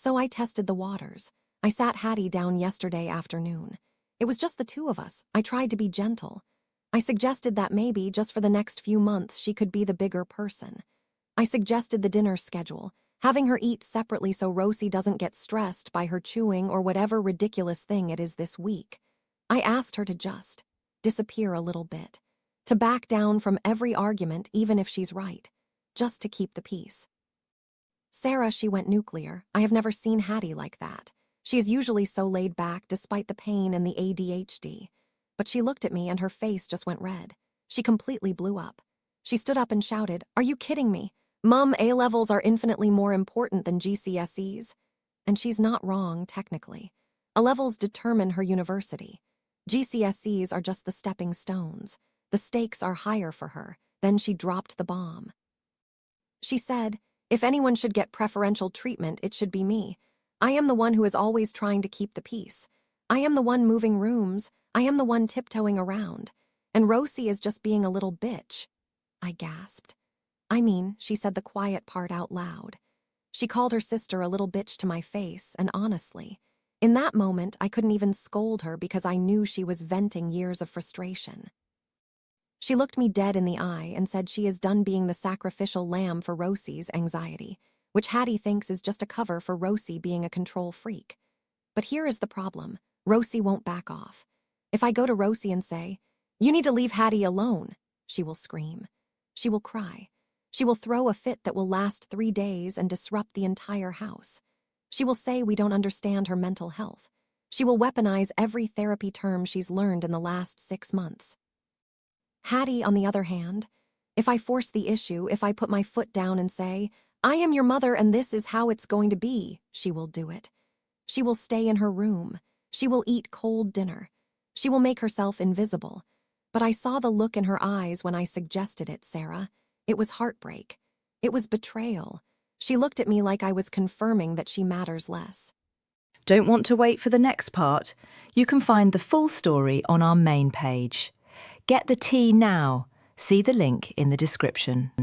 So I tested the waters. I sat Hattie down yesterday afternoon. It was just the two of us. I tried to be gentle. I suggested that maybe, just for the next few months, she could be the bigger person. I suggested the dinner schedule, having her eat separately so Rosie doesn't get stressed by her chewing or whatever ridiculous thing it is this week. I asked her to just disappear a little bit, to back down from every argument even if she's right, just to keep the peace. Sarah, she went nuclear. I have never seen Hattie like that. She is usually so laid back despite the pain and the ADHD. But she looked at me and her face just went red. She completely blew up. She stood up and shouted, "Are you kidding me? Mum, A-levels are infinitely more important than GCSEs." And she's not wrong, technically. A-levels determine her university. GCSEs are just the stepping stones. The stakes are higher for her. Then she dropped the bomb. She said, "If anyone should get preferential treatment, it should be me. I am the one who is always trying to keep the peace. I am the one moving rooms. I am the one tiptoeing around. And Rosie is just being a little bitch." I gasped. I mean, she said the quiet part out loud. She called her sister a little bitch to my face, and honestly, in that moment, I couldn't even scold her because I knew she was venting years of frustration. She looked me dead in the eye and said she is done being the sacrificial lamb for Rosie's anxiety, which Hattie thinks is just a cover for Rosie being a control freak. But here is the problem. Rosie won't back off. If I go to Rosie and say, "You need to leave Hattie alone," she will scream. She will cry. She will throw a fit that will last 3 days and disrupt the entire house. She will say we don't understand her mental health. She will weaponize every therapy term she's learned in the last 6 months. Hattie, on the other hand, if I force the issue, if I put my foot down and say, "I am your mother and this is how it's going to be," she will do it. She will stay in her room. She will eat cold dinner. She will make herself invisible. But I saw the look in her eyes when I suggested it, Sarah. It was heartbreak. It was betrayal. She looked at me like I was confirming that she matters less. Don't want to wait for the next part? You can find the full story on our main page. Get the tea now. See the link in the description.